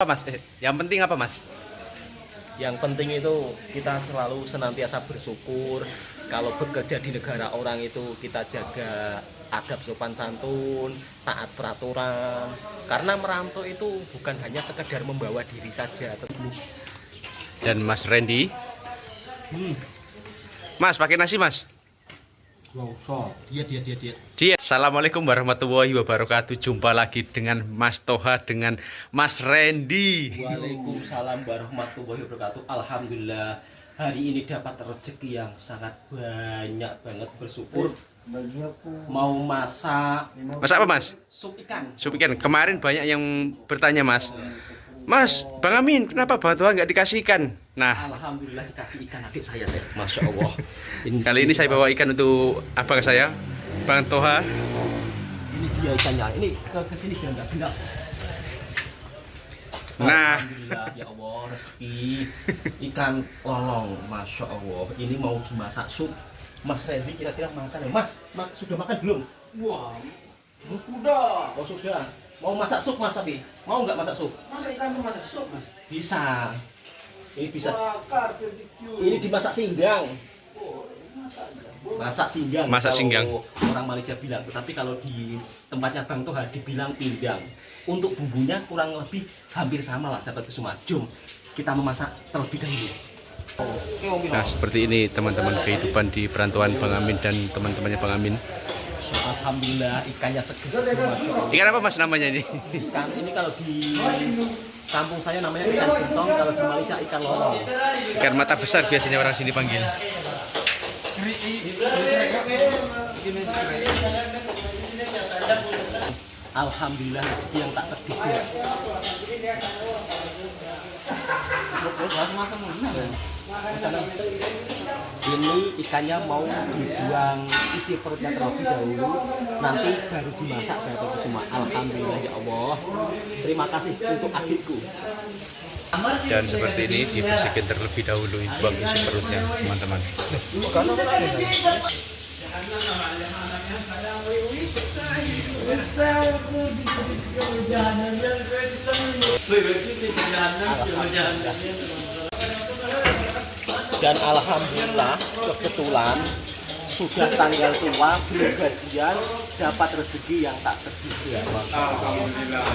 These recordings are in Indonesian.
Apa Mas? Yang penting apa Mas? Yang penting itu kita selalu senantiasa bersyukur. Kalau bekerja di negara orang itu kita jaga adab sopan santun, taat peraturan. Karena merantau itu bukan hanya sekedar membawa diri saja. Dan Mas Randy. Mas, pakai nasi Mas? Dia. Assalamualaikum warahmatullahi wabarakatuh. Jumpa lagi dengan Mas Toha dengan Mas Randy. Waalaikumsalam warahmatullahi wabarakatuh. Alhamdulillah hari ini dapat rezeki yang sangat banyak banget, bersyukur. Mau masak. Masak apa Mas? Sup ikan. Sup ikan. Kemarin banyak yang bertanya Mas. Mas, Bang Amin, kenapa Bang Toha nggak dikasih ikan? Nah, Alhamdulillah dikasih ikan adik saya teh. Masya Allah. kali ini saya bawa ikan untuk abang saya, Bang Toha. Ini dia ikannya. Ini ke sini biar nggak gelap. Nah, Alhamdulillah ya Allah, rezeki ikan lolong. Masya Allah. Ini mau dimasak sup. Mas Randy kira-kira makan ya? Mas, sudah makan belum? Wah, sudah. Oh sudah. Mau masak sup Mas tapi? Mau nggak masak sup? Masa ikan masak sup, Mas? Bisa. Ini bisa. Bakar, barbecue. Ini dimasak singgang. Oh, masak enggak? Masak singgang. Masak kalau singgang. Orang Malaysia bilang. Tapi kalau di tempatnya Bang Toha dibilang pindang. Untuk bumbunya kurang lebih hampir sama lah sahabat Kusuma. Jom kita memasak terlebih dahulu. nah seperti ini teman-teman kehidupan di perantauan Bang Amin dan teman-temannya Bang Amin. Alhamdulillah ikannya seger. Masya Allah. Ikan apa Mas namanya ini? Ikan ini kalau di kampung saya namanya ikan gentong, kalau di Malaysia ikan lolong. Ikan mata besar biasanya orang sini panggil. Alhamdulillah rezeki yang tak terduga. Ini ikannya mau dibuang isi perutnya terlebih dahulu, nanti baru dimasak saya semua. Alhamdulillah ya Allah. Terima kasih untuk adikku. Dan seperti ini dibersihkan terlebih dahulu, buang isi perutnya teman-teman. Dan alhamdulillah kebetulan sudah tanggal tua, belum gajian, dapat rezeki yang tak terduga. Alhamdulillah.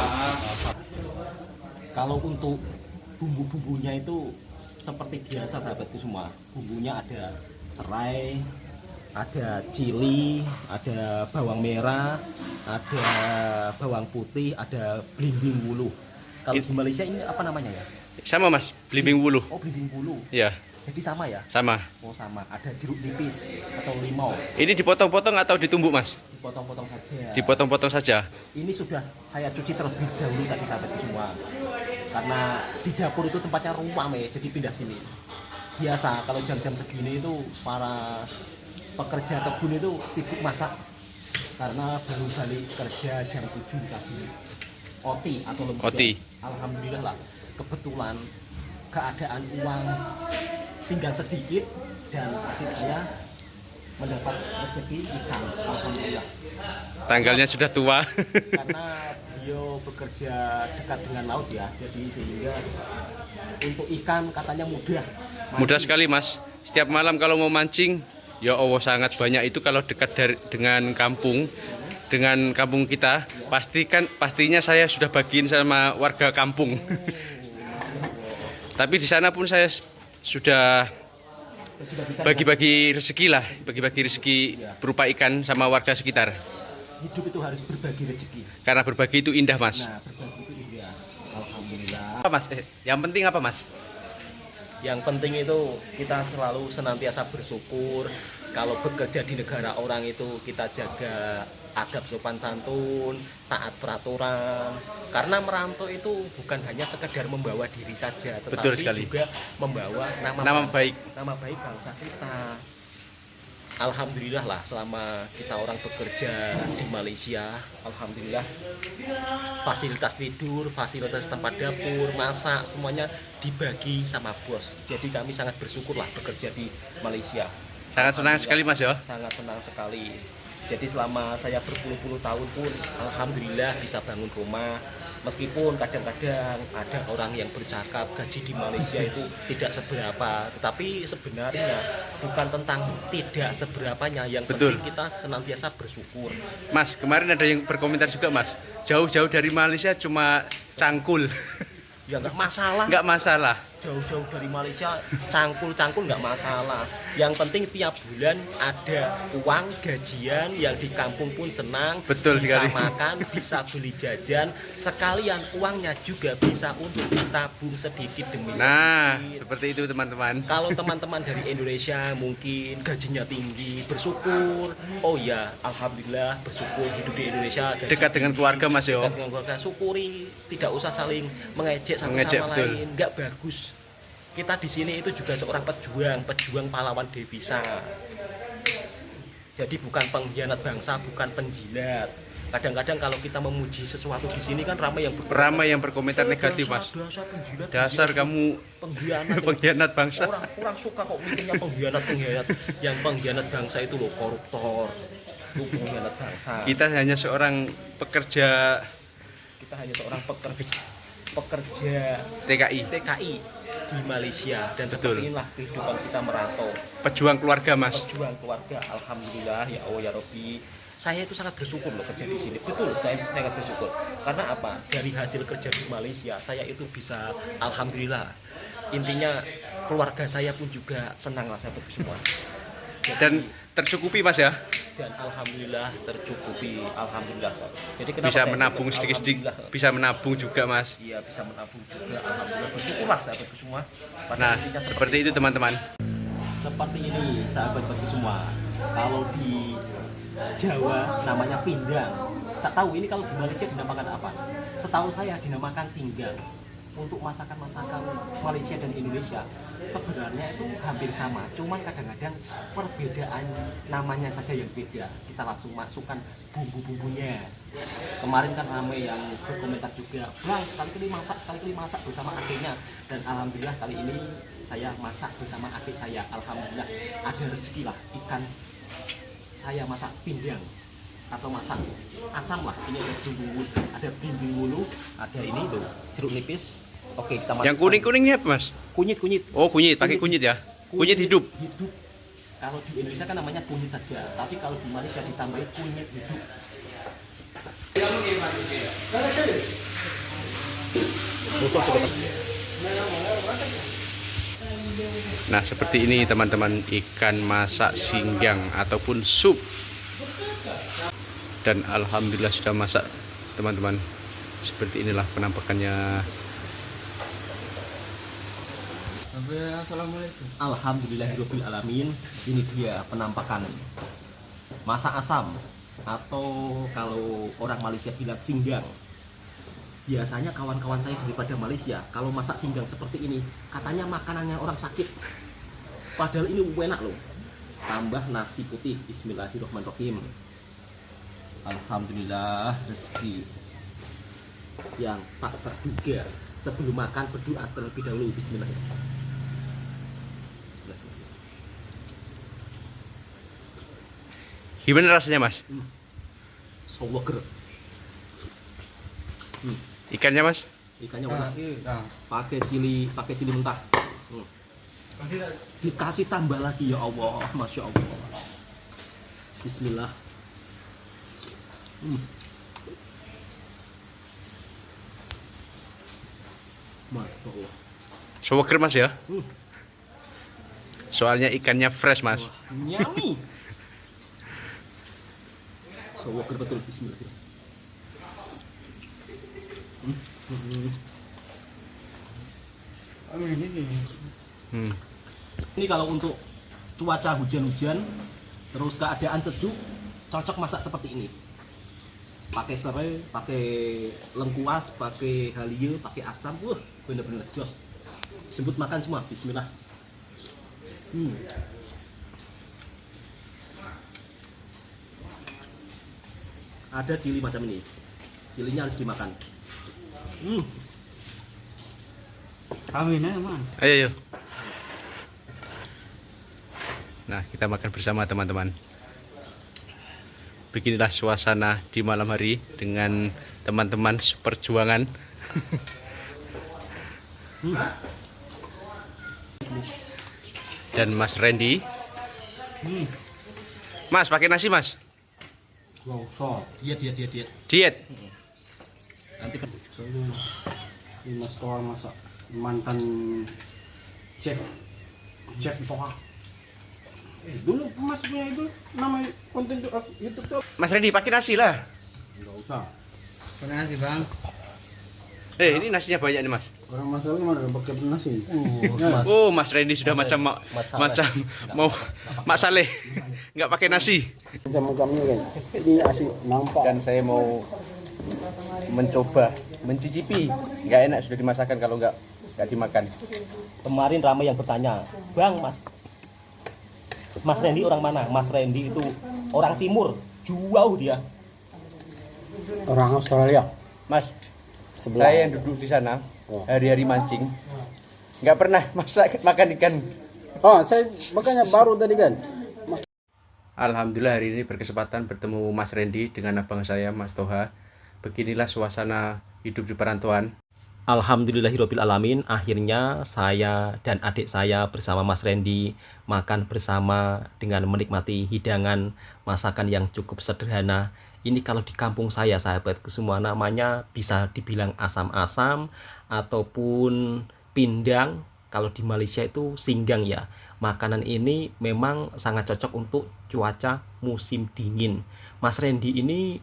Kalau untuk bumbu-bumbunya itu seperti biasa sahabatku semua. Bumbunya ada serai, ada cili, ada bawang merah, ada bawang putih, ada belimbing wuluh. Kalau di Malaysia ini apa namanya ya? Sama Mas, belimbing wuluh. Oh, belimbing wuluh. Ya, Jadi sama ya? sama. Oh sama. Ada jeruk nipis atau limau. Ini dipotong-potong atau ditumbuk Mas? Dipotong-potong saja. Dipotong-potong saja. Ini sudah saya cuci terlebih dahulu tadi sahabatku semua. Karena di dapur itu tempatnya ruam ya, jadi pindah sini. Biasa kalau jam-jam segini itu para pekerja kebun itu sibuk masak. Karena baru balik kerja jam 7 tadi. OT atau lembur. OT. Alhamdulillah lah. Kebetulan keadaan uang tinggal sedikit dan adik saya mendapat rezeki ikan. Alhamdulillah. Tanggalnya sudah tua. Karena beliau bekerja dekat dengan laut ya, jadi sehingga untuk ikan katanya mudah. Mudah sekali Mas. Setiap malam kalau mau mancing, ya Allah sangat banyak itu kalau dekat dengan kampung kita, pastinya saya sudah bagiin sama warga kampung. Tapi di sana pun saya sudah bagi-bagi rezeki lah, bagi-bagi rezeki berupa ikan sama warga sekitar. Hidup itu harus berbagi rezeki. Karena berbagi itu indah Mas. Nah, berbagi itu indah. Alhamdulillah. Apa Mas? Yang penting apa Mas? Yang penting itu kita selalu senantiasa bersyukur. Kalau bekerja di negara orang itu kita jaga adab sopan santun, taat peraturan. Karena merantau itu bukan hanya sekedar membawa diri saja, Betul tetapi sekali. juga membawa Nama baik. bangsa kita. Alhamdulillah lah selama kita orang bekerja di Malaysia, alhamdulillah fasilitas tidur, fasilitas tempat dapur, masak semuanya dibagi sama bos. Jadi kami sangat bersyukur lah bekerja di Malaysia. Sangat senang sekali Mas ya. Sangat senang sekali. Jadi selama saya berpuluh-puluh tahun pun alhamdulillah bisa bangun rumah, Meskipun kadang-kadang ada orang yang bercakap gaji di Malaysia itu tidak seberapa, tetapi sebenarnya bukan tentang tidak seberapanya, yang Betul. penting kita senantiasa bersyukur. Mas, kemarin ada yang berkomentar juga Mas, jauh-jauh dari Malaysia cuma cangkul. Ya nggak masalah. Nggak masalah. Jauh-jauh dari Malaysia cangkul-cangkul nggak masalah. Yang penting tiap bulan ada uang gajian, yang di kampung pun senang, Betul bisa sekali. makan, bisa beli jajan, sekalian uangnya juga bisa untuk ditabung sedikit demi Nah, sedikit. seperti itu teman-teman. Kalau teman-teman dari Indonesia mungkin gajinya tinggi, bersyukur. Oh ya, alhamdulillah bersyukur hidup di Indonesia. gaji Dekat dengan tinggi, keluarga, Mas, yo. Dekat dengan keluarga, syukuri. Tidak usah saling mengejek satu Mengejek, sama betul. lain. Nggak bagus. Kita di sini itu juga seorang pejuang pahlawan devisa. Jadi bukan pengkhianat bangsa, bukan penjilat. Kadang-kadang kalau kita memuji sesuatu di sini kan ramai yang Ramai yang berkomentar negatif Mas. Dasar penjilat, Dasar kamu pengkhianat. pengkhianat bangsa. Orang suka kok mikirnya pengkhianat. Yang pengkhianat bangsa itu loh koruptor. Itu pengkhianat bangsa. Kita hanya seorang pekerja Kita hanya seorang pekerja TKI, TKI di Malaysia, dan Betul. seperti inilah kehidupan kita merantau. pejuang keluarga Mas. Pejuang keluarga, alhamdulillah ya Allah ya Robbi. Saya itu sangat bersyukur loh kerja di sini. Betul, saya sangat bersyukur. Karena apa? Dari hasil kerja di Malaysia, saya itu bisa alhamdulillah. Intinya keluarga saya pun juga senang lah saya semua. Dan tercukupi Mas ya. Dan alhamdulillah tercukupi, alhamdulillah. Jadi kenapa Bisa saya menabung bilang sedikit-sedikit, alhamdulillah? bisa menabung juga Mas. Iya, bisa menabung juga, alhamdulillah. Bersyukurlah sahabat semua. Pada Nah, intinya seperti itu teman-teman. Seperti ini sahabat-sahabat semua. Kalau di Jawa namanya pindang. Tak tahu ini kalau di Malaysia dinamakan apa. Setahu saya dinamakan singgang. Untuk masakan-masakan Malaysia dan Indonesia sebenarnya itu hampir sama, cuman kadang-kadang perbedaan namanya saja yang beda. Kita langsung masukkan bumbu-bumbunya. Kemarin kan ramai yang berkomentar juga, Bang sekali-kali masak bersama adiknya. Dan alhamdulillah kali ini saya masak bersama adik saya. Alhamdulillah ada rezeki lah, ikan saya masak pindang atau masak asam lah. Ini ada bumbu, ada bumbu wulu, ada ini loh jeruk nipis. Oke, kita masukkan. Yang kuning-kuningnya apa Mas? Kunyit. Oh kunyit, pakai kunyit ya. Kunyit hidup. Kalau di Indonesia kan namanya kunyit saja, tapi kalau di Malaysia ditambahin kunyit hidup. Busuk coba. Nah seperti ini teman-teman, ikan masak singgang ataupun sup. Dan alhamdulillah sudah masak teman-teman. Seperti inilah penampakannya. Assalamualaikum. Alhamdulillahirabbil alamin. Ini dia penampakan masak asam, atau kalau orang Malaysia bilang singgang. Biasanya kawan-kawan saya daripada Malaysia kalau masak singgang seperti ini katanya makanannya orang sakit. Padahal ini enak loh. Tambah nasi putih. Bismillahirrahmanirrahim. Alhamdulillah rezeki yang tak terduga. Sebelum makan berdoa terlebih dahulu. Bismillahirrahmanirrahim. Gimana rasanya Mas? Sowoker. Ikannya Mas? Ikannya udah pakai cili mentah. Dikasih tambah lagi ya Allah, masya Allah. Bismillah. Masya Allah. Sowoker Mas ya? Soalnya ikannya fresh Mas. Nyami. Sowoker betul. Bismillah. Ini kalau untuk cuaca hujan-hujan terus keadaan sejuk, cocok masak seperti ini. Pakai serai, pakai lengkuas, pakai halia, pakai asam, bener-bener jos. Sebut makan semua. Bismillah. Ada cili macam ini. Cilinya harus dimakan. Kawinnya man. Ayo. Nah kita makan bersama teman-teman. Beginilah suasana di malam hari dengan teman-teman perjuangan. Dan Mas Randy. Mas, pakai nasi, Mas? Gak usah. Diet. Diet. Nanti Ini Mas Toha masak mantan chef Toha. Dulu Mas punya itu nama konten YouTube tuh. Mas Randy, pakai nasi lah. Enggak usah. Pakai nasi bang. Ini nasinya banyak nih, Mas. Orang masalahnya mana pakai nasi. Mas. Oh, Mas Randy sudah Mas macam Saleh. mau Mak Saleh. Nggak pakai nasi. Sama kami kan. Ini asik nampak. Dan saya mau mencoba mencicipi. Nggak enak sudah dimasakan kalau nggak dimakan. Kemarin ramai yang bertanya, Bang, Mas Randy orang mana? Mas Randy itu orang timur, jauh dia. Orang Australia. Mas, Sebelah. saya yang duduk di sana Oh. hari-hari mancing nggak pernah makan ikan. Oh, saya makanya baru tadi kan. Alhamdulillah hari ini berkesempatan bertemu Mas Randy dengan abang saya Mas Toha. Beginilah suasana hidup di perantauan. Alhamdulillahirabbil alamin, akhirnya saya dan adik saya bersama Mas Randy makan bersama dengan menikmati hidangan masakan yang cukup sederhana. Ini kalau di kampung saya, sahabatku semua, namanya bisa dibilang asam-asam ataupun pindang. Kalau di Malaysia itu singgang ya. Makanan ini memang sangat cocok untuk cuaca musim dingin. Mas Randy ini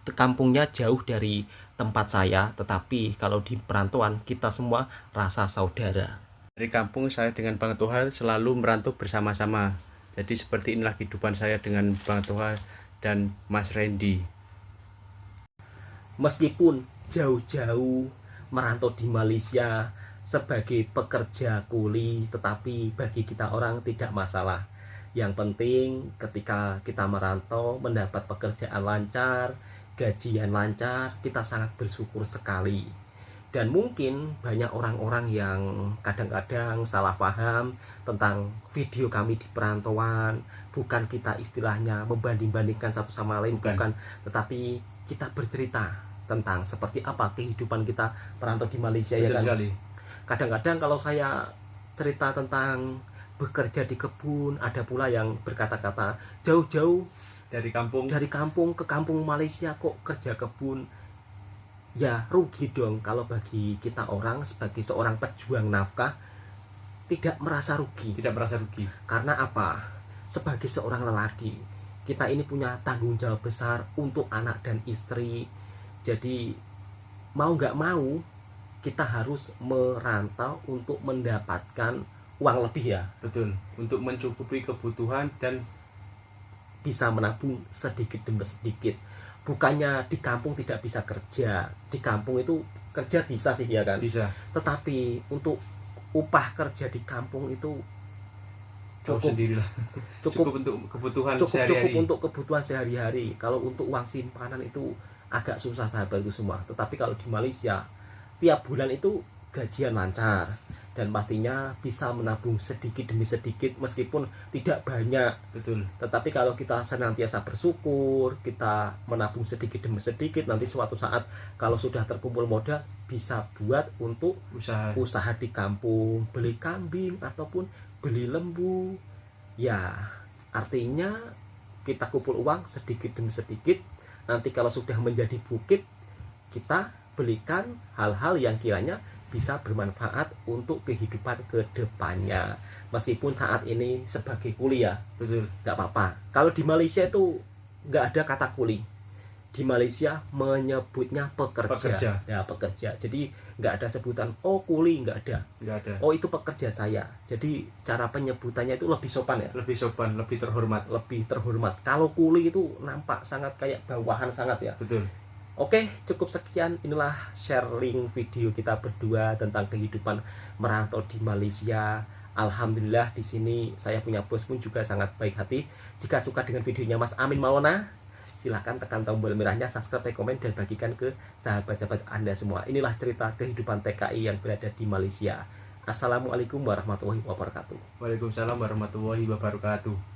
kampungnya jauh dari tempat saya, tetapi kalau di perantauan kita semua rasa saudara. Dari kampung saya dengan Bang Toha selalu merantau bersama-sama. Jadi seperti inilah kehidupan saya dengan Bang Toha dan Mas Randy. Meskipun jauh-jauh merantau di Malaysia sebagai pekerja kuli, tetapi bagi kita orang tidak masalah. Yang penting ketika kita merantau mendapat pekerjaan lancar, gajian lancar, kita sangat bersyukur sekali. Dan mungkin banyak orang-orang yang kadang-kadang salah paham tentang video kami di perantauan. Bukan kita istilahnya membanding-bandingkan satu sama lain, bukan. Tetapi kita bercerita tentang seperti apa kehidupan kita perantau di Malaysia. Betul ya kan? sekali. Kadang-kadang kalau saya cerita tentang bekerja di kebun, ada pula yang berkata-kata jauh-jauh Dari kampung. ke kampung Malaysia kok kerja kebun. Ya rugi dong. Kalau bagi kita orang sebagai seorang pejuang nafkah tidak merasa rugi. Tidak merasa rugi. Karena apa? Sebagai seorang lelaki, kita ini punya tanggung jawab besar untuk anak dan istri. Jadi mau nggak mau kita harus merantau untuk mendapatkan uang lebih ya. Betul. Untuk mencukupi kebutuhan dan Bisa menabung sedikit demi sedikit. Bukannya di kampung tidak bisa kerja. Di kampung itu kerja bisa sih ya kan. bisa Tetapi untuk upah kerja di kampung itu tahu cukup sendirilah. cukup untuk kebutuhan cukup sehari-hari. untuk kebutuhan sehari-hari. Kalau untuk uang simpanan itu agak susah sahabat itu semua. Tetapi kalau di Malaysia tiap bulan itu gajian lancar dan pastinya bisa menabung sedikit demi sedikit meskipun tidak banyak. Betul. Tetapi kalau kita senantiasa bersyukur, kita menabung sedikit demi sedikit, nanti suatu saat kalau sudah terkumpul modal bisa buat untuk Usaha. di kampung, beli kambing ataupun beli lembu. Ya, artinya kita kumpul uang sedikit demi sedikit. Nanti kalau sudah menjadi bukit, kita belikan hal-hal yang kiranya bisa bermanfaat untuk kehidupan kedepannya. Meskipun saat ini sebagai kuliah, Betul. nggak apa-apa. Kalau di Malaysia itu nggak ada kata kuli. Di Malaysia menyebutnya pekerja. Ya, pekerja. Jadi nggak ada sebutan oh kuli, nggak ada. Nggak ada. Oh itu pekerja saya. Jadi cara penyebutannya itu lebih sopan ya, Lebih sopan, lebih terhormat. lebih terhormat. Kalau kuli itu nampak sangat kayak bawahan sangat ya. Betul. Oke, cukup sekian. Inilah sharing video kita berdua tentang kehidupan merantau di Malaysia. Alhamdulillah di sini saya punya bos pun juga sangat baik hati. Jika suka dengan videonya Mas Amin Maulana, silahkan tekan tombol merahnya, subscribe, komen, dan bagikan ke sahabat-sahabat Anda semua. Inilah cerita kehidupan TKI yang berada di Malaysia. Assalamualaikum warahmatullahi wabarakatuh. Waalaikumsalam warahmatullahi wabarakatuh.